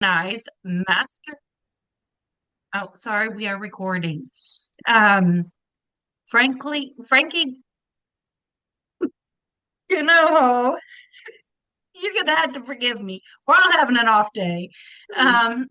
recognized master. Oh, sorry, we are recording. Um, Frankie Kounouho, you're gonna have to forgive me. We're all having an off day. Um,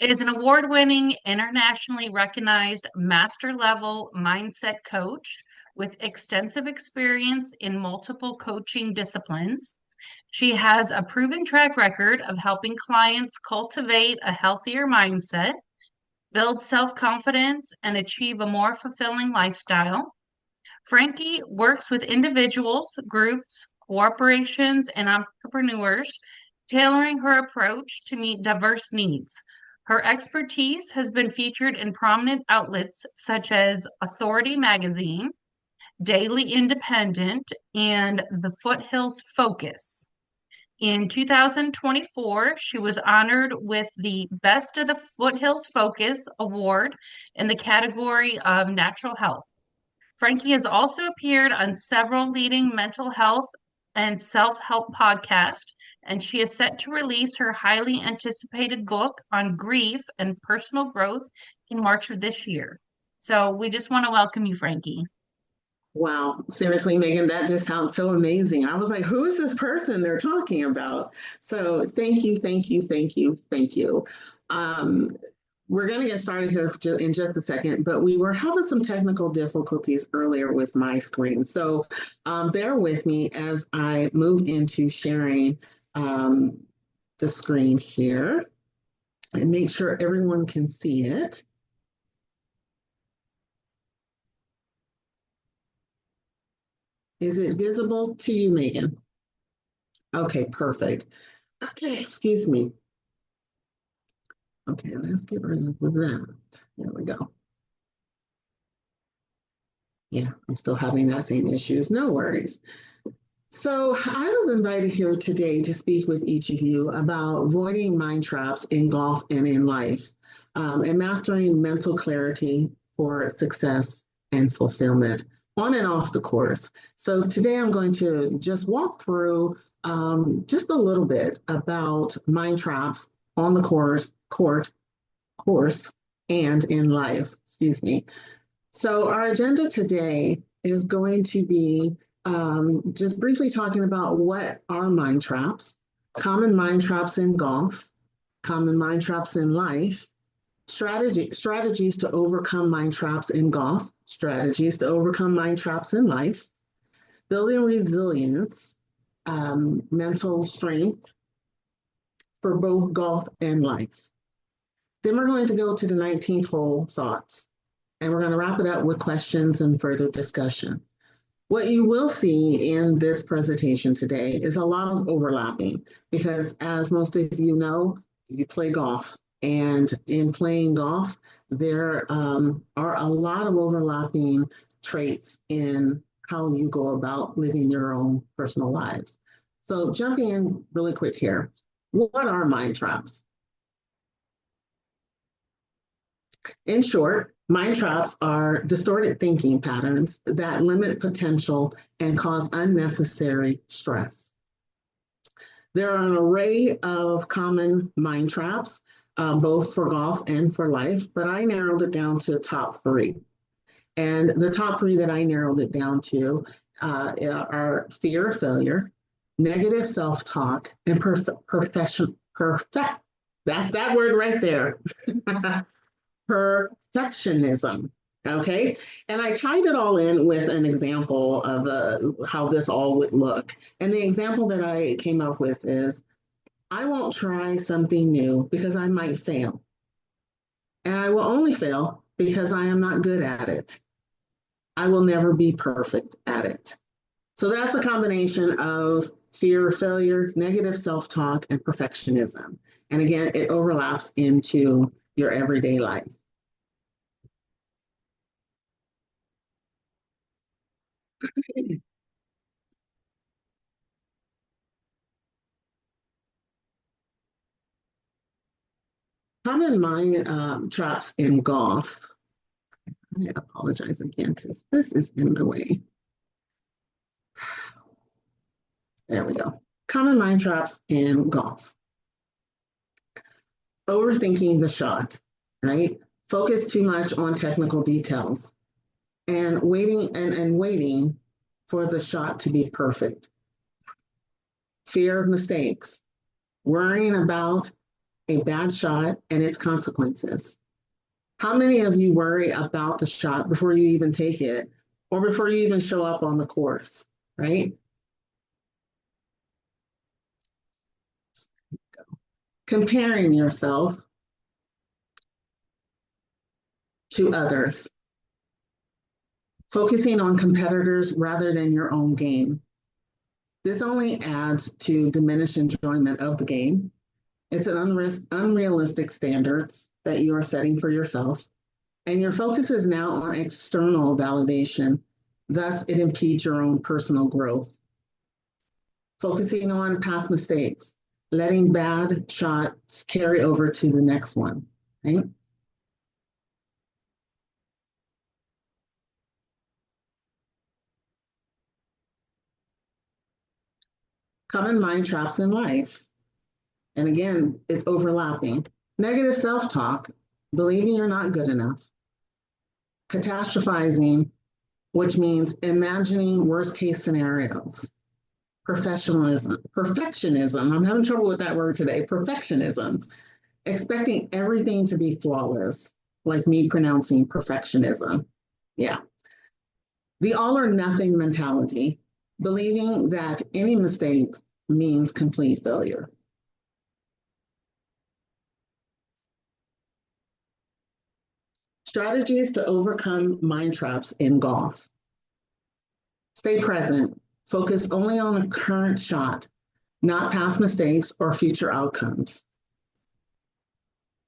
is an award-winning, internationally recognized master-level mindset coach with extensive experience in multiple coaching disciplines. She has a proven track record of helping clients cultivate a healthier mindset, build self confidence, and achieve a more fulfilling lifestyle. Frankie works with individuals, groups, corporations, and entrepreneurs, tailoring her approach to meet diverse needs. Her expertise has been featured in prominent outlets such as Authority Magazine, Daily Independent, and The Foothills Focus. In 2024, she was honored with the Best of the Foothills Focus Award in the category of Natural Health. Frankie has also appeared on several leading mental health and self-help podcasts, and she is set to release her highly anticipated book on grief and personal growth in March of this year. So we just want to welcome you, Frankie. Wow, seriously, Megan, that just sounds so amazing. I was like, who is this person they're talking about? So thank you, thank you, thank you, thank you. Um, we're going to get started here in just a second, but we were having some technical difficulties earlier with my screen. So bear with me as I move into sharing um, the screen here and make sure everyone can see it. Is it visible to you, Megan? Okay, perfect. Okay, excuse me. Okay, let's get rid of that. There we go. Yeah, I'm still having that same issues. No worries. So I was invited here today to speak with each of you about avoiding mind traps in golf and in life, and mastering mental clarity for success and fulfillment on and off the course. So today I'm going to just walk through just a little bit about mind traps on the course and in life. Excuse me. So, our agenda today is going to be just briefly talking about what are mind traps, common mind traps in golf, common mind traps in life, strategies to overcome mind traps in golf, strategies to overcome mind traps in life, building resilience, mental strength for both golf and life. Then we're going to go to the 19th hole thoughts, and we're going to wrap it up with questions and further discussion. What you will see in this presentation today is a lot of overlapping because, as most of you know, you play golf. And in playing golf, there are a lot of overlapping traits in how you go about living your own personal lives. So, jumping in really quick here, what are mind traps? In short, mind traps are distorted thinking patterns that limit potential and cause unnecessary stress. There are an array of common mind traps, both for golf and for life, but I narrowed it down to top three. And the top three that I narrowed it down to are fear of failure, negative self talk, and that's that word right there. Perfectionism. Okay. And I tied it all in with an example of how this all would look. And the example that I came up with is I won't try something new because I might fail. And I will only fail because I am not good at it. I will never be perfect at it. So that's a combination of fear of failure, negative self talk, and perfectionism. And again, it overlaps into your everyday life. Common mind traps in golf. I apologize again because this is in the way. There we go. Common mind traps in golf. overthinking the shot, right? Focus too much on technical details and waiting for the shot to be perfect. Fear of mistakes, worrying about a bad shot and its consequences. How many of you worry about the shot before you even take it or before you even show up on the course, right? Comparing yourself to others, focusing on competitors rather than your own game. This only adds to diminished enjoyment of the game. It's an unrealistic standards that you are setting for yourself, and your focus is now on external validation. Thus, it impedes your own personal growth. Focusing on past mistakes, letting bad shots carry over to the next one, right? Common mind traps in life. And again, it's overlapping. Negative self talk, believing you're not good enough. Catastrophizing, which means imagining worst case scenarios. Perfectionism. I'm having trouble with that word today. Perfectionism, expecting everything to be flawless, like me pronouncing perfectionism. Yeah. The all or nothing mentality, believing that any mistake means complete failure. Strategies to overcome mind traps in golf. Stay present. Focus only on a current shot, not past mistakes or future outcomes.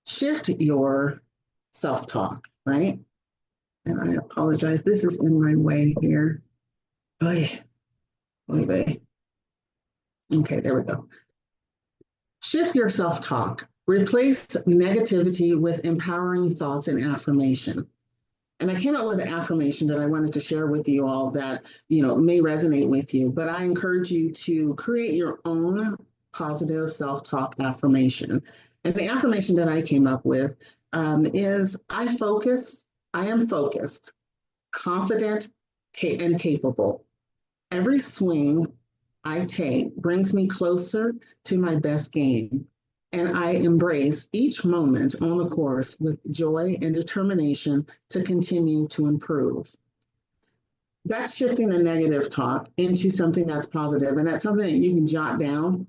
Shift your self talk, right? And I apologize. This is in my way here. Oy, oy vey. Okay, there we go. Shift your self talk. Replace negativity with empowering thoughts and affirmation. And I came up with an affirmation that I wanted to share with you all that, may resonate with you, but I encourage you to create your own positive self-talk affirmation. And the affirmation that I came up with is I am focused, confident, and capable. Every swing I take brings me closer to my best game. And I embrace each moment on the course with joy and determination to continue to improve. That's shifting the negative talk into something that's positive, and that's something that you can jot down,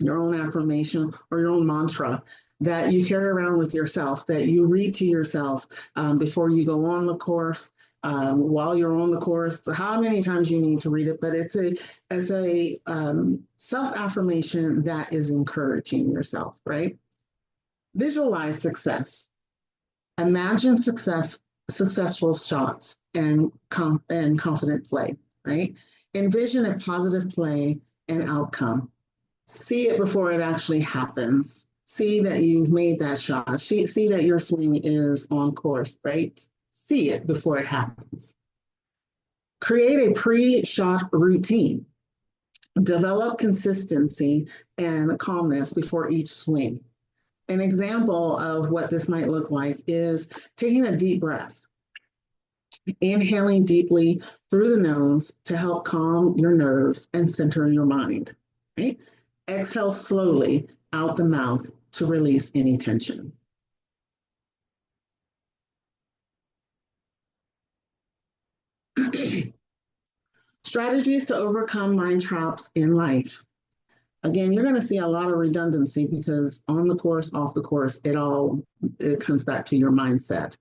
your own affirmation or your own mantra that you carry around with yourself, that you read to yourself before you go on the course, while you're on the course, how many times you need to read it, but it's a self-affirmation that is encouraging yourself, right? Visualize success. Imagine successful shots and confident play, right? Envision a positive play and outcome. See it before it actually happens. See that you've made that shot. See that your swing is on course, right? See it before it happens. Create a pre-shot routine. Develop consistency and calmness before each swing. An example of what this might look like is taking a deep breath, inhaling deeply through the nose to help calm your nerves and center your mind. Right? Exhale slowly out the mouth to release any tension. Strategies to overcome mind traps in life. Again, you're going to see a lot of redundancy because on the course, off the course, it comes back to your mindset.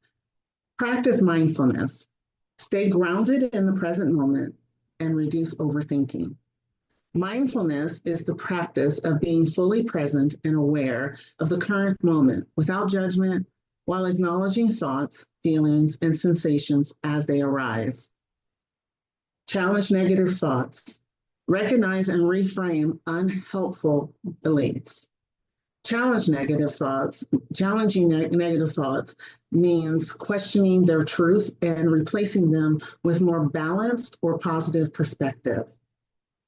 Practice mindfulness. Stay grounded in the present moment and reduce overthinking. Mindfulness is the practice of being fully present and aware of the current moment without judgment, while acknowledging thoughts, feelings, and sensations as they arise. Challenge negative thoughts. Recognize and reframe unhelpful beliefs. Challenging negative thoughts means questioning their truth and replacing them with more balanced or positive perspective.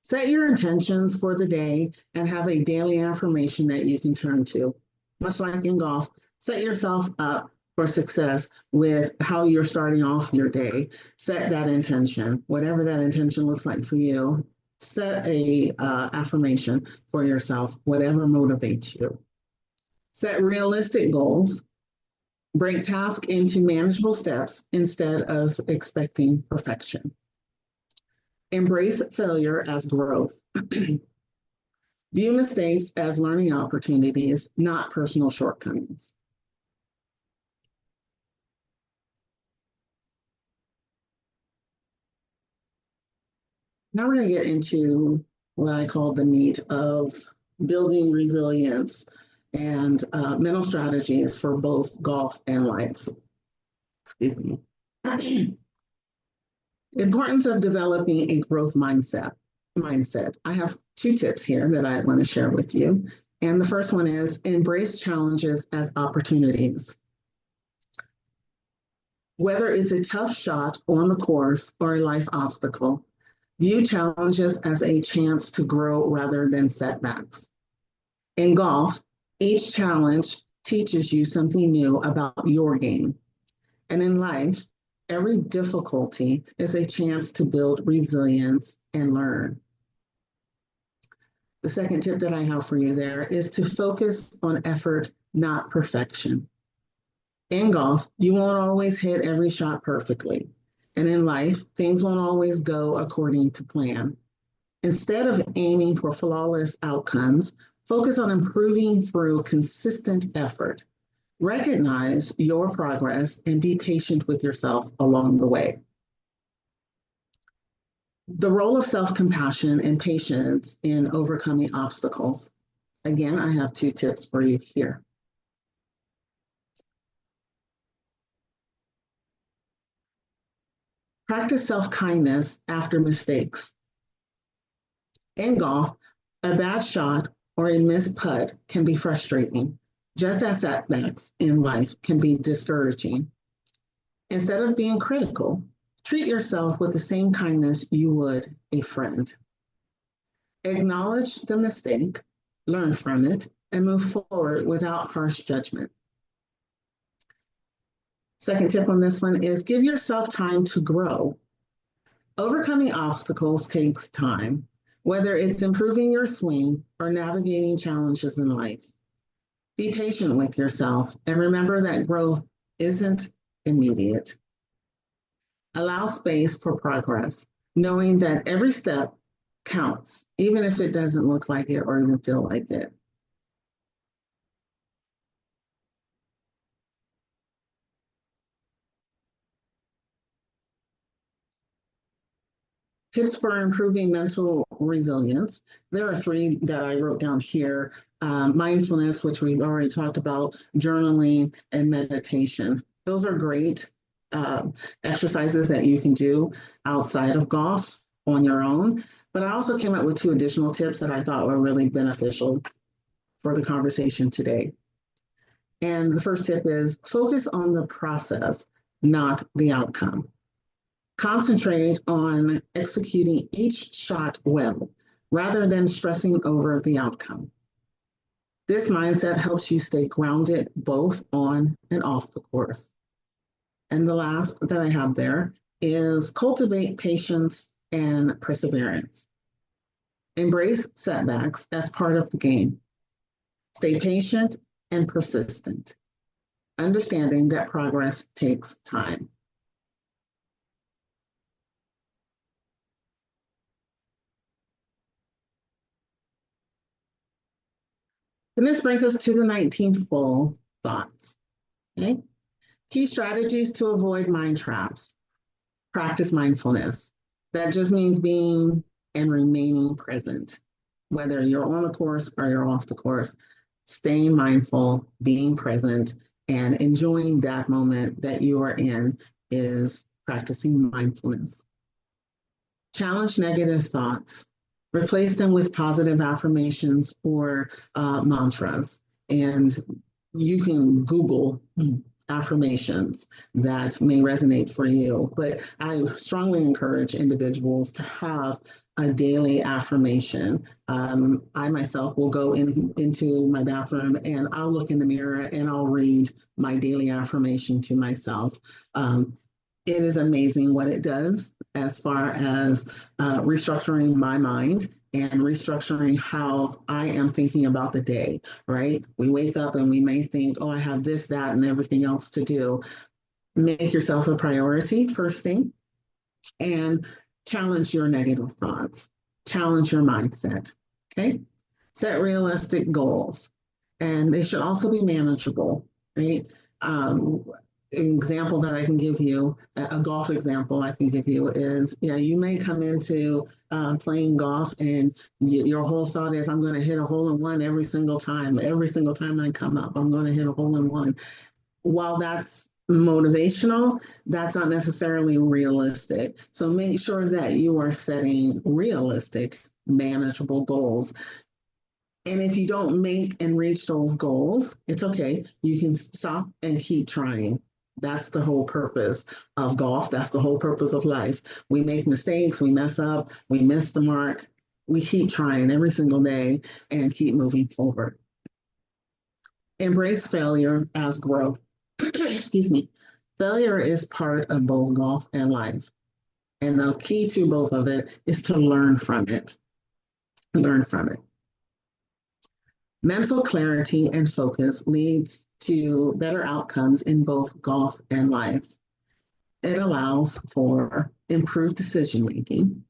Set your intentions for the day and have a daily affirmation that you can turn to. much like in golf, set yourself up for success with how you're starting off your day. Set that intention, whatever that intention looks like for you. Set a affirmation for yourself, whatever motivates you. Set realistic goals. Break tasks into manageable steps instead of expecting perfection. Embrace failure as growth. View mistakes as learning opportunities, not personal shortcomings. Now we're going to get into what I call the meat of building resilience and mental strategies for both golf and life. Excuse me. Importance of developing a growth mindset. I have two tips here that I want to share with you. And the first one is embrace challenges as opportunities. Whether it's a tough shot on the course or a life obstacle, view challenges as a chance to grow rather than setbacks. In golf, each challenge teaches you something new about your game. And in life, every difficulty is a chance to build resilience and learn. The second tip that I have for you there is to focus on effort, not perfection. In golf, you won't always hit every shot perfectly. And in life, things won't always go according to plan. Instead of aiming for flawless outcomes, focus on improving through consistent effort. Recognize your progress and be patient with yourself along the way. The role of self-compassion and patience in overcoming obstacles. Again, I have two tips for you here. Practice self-kindness after mistakes. In golf, a bad shot or a missed putt can be frustrating, just as setbacks in life can be discouraging. Instead of being critical, treat yourself with the same kindness you would a friend. Acknowledge the mistake, learn from it, and move forward without harsh judgment. Second tip on this one is give yourself time to grow. Overcoming obstacles takes time, whether it's improving your swing or navigating challenges in life. Be patient with yourself and remember that growth isn't immediate. Allow space for progress, knowing that every step counts, even if it doesn't look like it or even feel like it. Tips for improving mental resilience. There are three that I wrote down here. Mindfulness, which we've already talked about, journaling, and meditation. Those are great exercises that you can do outside of golf on your own. But I also came up with two additional tips that I thought were really beneficial for the conversation today. And the first tip is focus on the process, not the outcome. Concentrate on executing each shot well, rather than stressing over the outcome. This mindset helps you stay grounded both on and off the course. And the last that I have there is cultivate patience and perseverance. Embrace setbacks as part of the game. Stay patient and persistent, understanding that progress takes time. And this brings us to the 19th hole thoughts. Okay? Key strategies to avoid mind traps. Practice mindfulness. That just means being and remaining present, whether you're on the course or you're off the course. Staying mindful, being present, and enjoying that moment that you are in is practicing mindfulness. Challenge negative thoughts. Replace them with positive affirmations or mantras. And you can Google affirmations that may resonate for you. But I strongly encourage individuals to have a daily affirmation. I myself will go into my bathroom and I'll look in the mirror and I'll read my daily affirmation to myself. It is amazing what it does as far as restructuring my mind and restructuring how I am thinking about the day, right? We wake up and we may think, oh, I have this, that, and everything else to do. Make yourself a priority first thing and challenge your negative thoughts, challenge your mindset. Okay. Set realistic goals, and they should also be manageable, right? Um, an example that I can give you, a golf example I can give you is, yeah, you may come into playing golf and your whole thought is, I'm going to hit a hole in one every single time. Every single time I come up, I'm going to hit a hole in one. While that's motivational, that's not necessarily realistic. So make sure that you are setting realistic, manageable goals. And if you don't make and reach those goals, it's okay. You can stop and keep trying. That's the whole purpose of golf. That's the whole purpose of life. We make mistakes, we mess up, we miss the mark. We keep trying every single day and keep moving forward. Embrace failure as growth. Excuse me. Failure is part of both golf and life. And the key to both of it is to learn from it. Learn from it. Mental clarity and focus leads to better outcomes in both golf and life. It allows for improved decision making.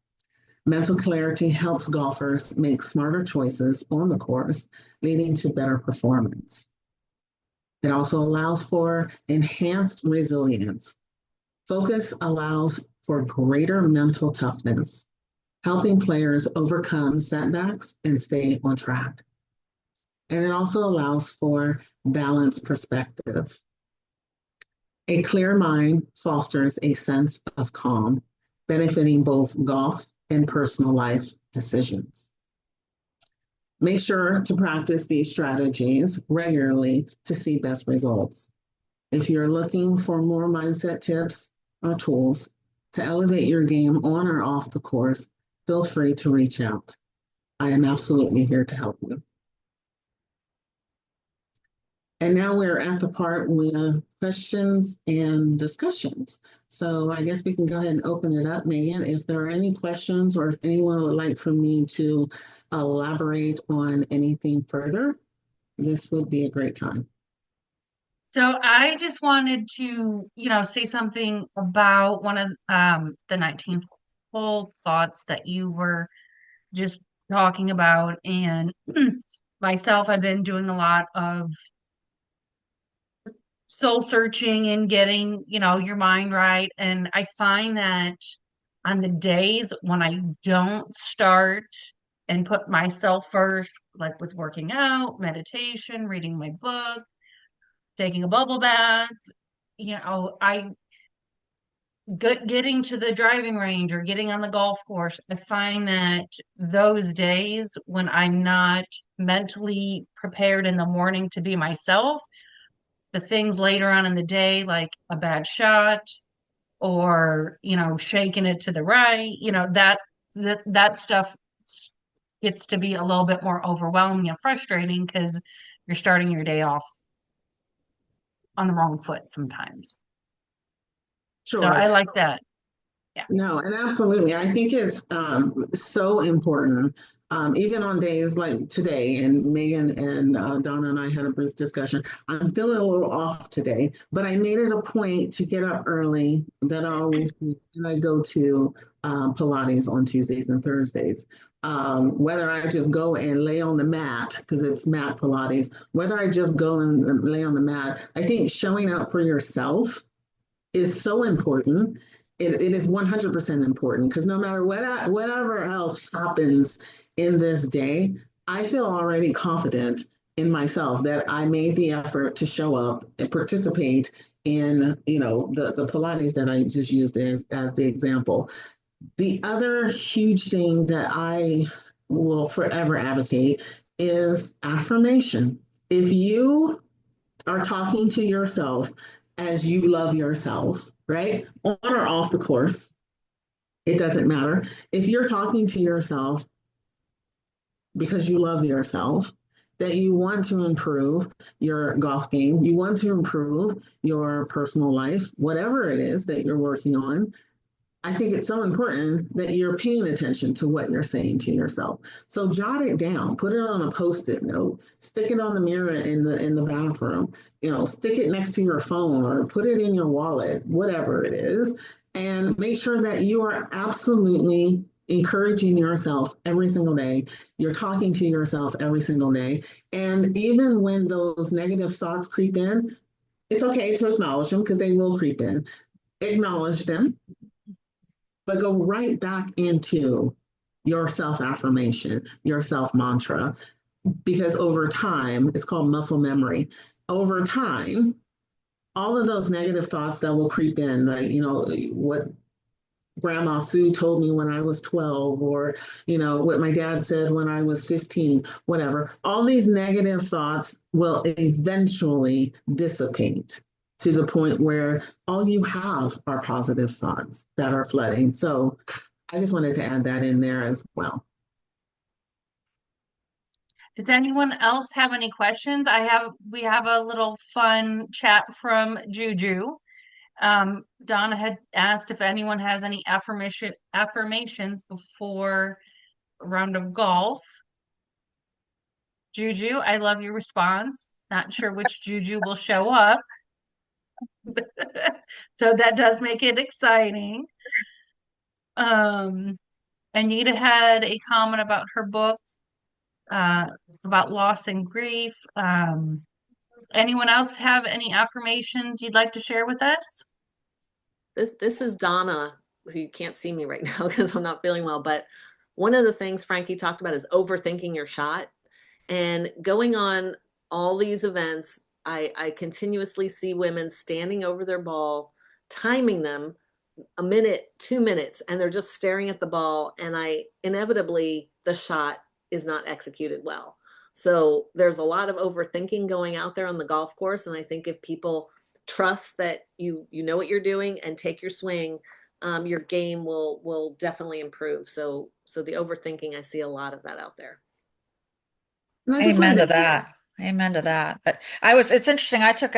Mental clarity helps golfers make smarter choices on the course, leading to better performance. It also allows for enhanced resilience. Focus allows for greater mental toughness, helping players overcome setbacks and stay on track. And it also allows for balanced perspective. A clear mind fosters a sense of calm, benefiting both golf and personal life decisions. Make sure to practice these strategies regularly to see best results. If you're looking for more mindset tips or tools to elevate your game on or off the course, feel free to reach out. I am absolutely here to help you. And now we're at the part with questions and discussions. So I guess we can go ahead and open it up, Megan. If there are any questions or if anyone would like for me to elaborate on anything further, this would be a great time. So I just wanted to, say something about one of the 19th hole thoughts that you were just talking about. And myself, I've been doing a lot of soul searching and getting, your mind right. And I find that on the days when I don't start and put myself first, like with working out, meditation, reading my book, taking a bubble bath, I getting to the driving range or getting on the golf course, I find that those days when I'm not mentally prepared in the morning to be myself, the things later on in the day, like a bad shot or, shaking it to the right, that stuff gets to be a little bit more overwhelming and frustrating because you're starting your day off on the wrong foot sometimes. So Sure. I like that. Yeah. No, and absolutely. I think it's so important, even on days like today. And Megan and Donna and I had a brief discussion. I'm feeling a little off today, but I made it a point to get up early. That I always do. And I go to Pilates on Tuesdays and Thursdays. Whether I just go and lay on the mat, because it's mat Pilates, whether I just go and lay on the mat, I think showing up for yourself is so important. It is 100% important because no matter whatever else happens in this day, I feel already confident in myself that I made the effort to show up and participate in, the Pilates that I just used as the example. The other huge thing that I will forever advocate is affirmation. If you are talking to yourself as you love yourself, right? On or off the course, it doesn't matter. If you're talking to yourself because you love yourself, that you want to improve your golf game, you want to improve your personal life, whatever it is that you're working on, I think it's so important that you're paying attention to what you're saying to yourself. So jot it down, put it on a post-it note, stick it on the mirror in the bathroom, stick it next to your phone or put it in your wallet, whatever it is, and make sure that you are absolutely encouraging yourself every single day. You're talking to yourself every single day. And even when those negative thoughts creep in, it's okay to acknowledge them because they will creep in. Acknowledge them, but go right back into your self affirmation, your self mantra, because over time, it's called muscle memory. Over time, all of those negative thoughts that will creep in, like, what Grandma Sue told me when I was 12, or, what my dad said when I was 15, whatever, all these negative thoughts will eventually dissipate to the point where all you have are positive thoughts that are flooding. So I just wanted to add that in there as well. Does anyone else have any questions? We have a little fun chat from Juju. Donna had asked if anyone has any affirmations before a round of golf. Juju, I love your response. Not sure which Juju will show up. So that does make it exciting. Um, Anita had a comment about her book, uh, about loss and grief. Anyone else have any affirmations you'd like to share with us? This is Donna, who you can't see me right now because I'm not feeling well. But one of the things Frankie talked about is overthinking your shot. And going on all these events, I continuously see women standing over their ball, timing them a minute, 2 minutes, and they're just staring at the ball. And I inevitably, the shot is not executed well. So there's a lot of overthinking going out there on the golf course. And I think if people trust that you know what you're doing and take your swing, your game will definitely improve. So the overthinking, I see a lot of that out there. And I just Amen wanted to to that. Amen to that. But it's interesting. I don't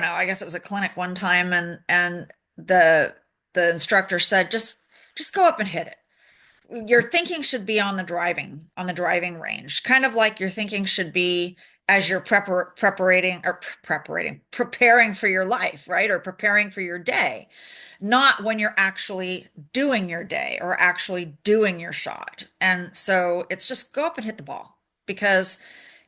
know, I guess it was a clinic one time and the instructor said, just go up and hit it. Your thinking should be on the driving range, kind of like your thinking should be as you're preparing for your life, right? Or preparing for your day, not when you're actually doing your day or actually doing your shot. And so it's just go up and hit the ball because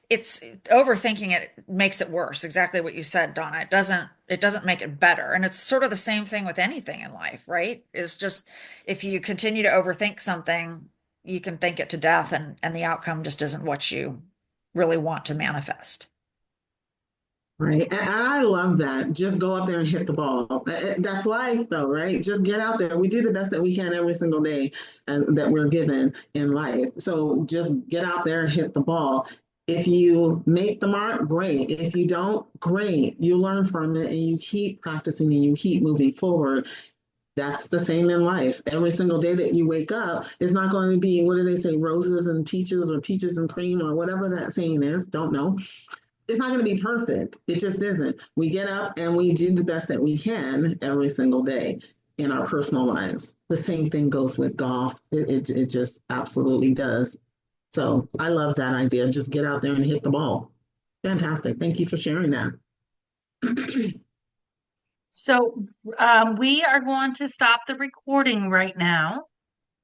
it's overthinking it makes it worse. Exactly what you said, Donna. It doesn't make it better. And it's sort of the same thing with anything in life, right? It's just if you continue to overthink something, you can think it to death and the outcome just isn't what you really want to manifest. right. And I love that. Just go up there and hit the ball. That's life, though, right? Just get out there. We do the best that we can every single day that we're given in life. So just get out there and hit the ball. If you make the mark, great. If you don't, great. You learn from it and you keep practicing and you keep moving forward. That's the same in life. Every single day that you wake up is not going to be, what do they say, roses and peaches or peaches and cream or whatever that saying is. Don't know. It's not going to be perfect. It just isn't. We get up and we do the best that we can every single day in our personal lives. The same thing goes with golf. It just absolutely does. So I love that idea. Just get out there and hit the ball. Fantastic. Thank you for sharing that. So we are going to stop the recording right now.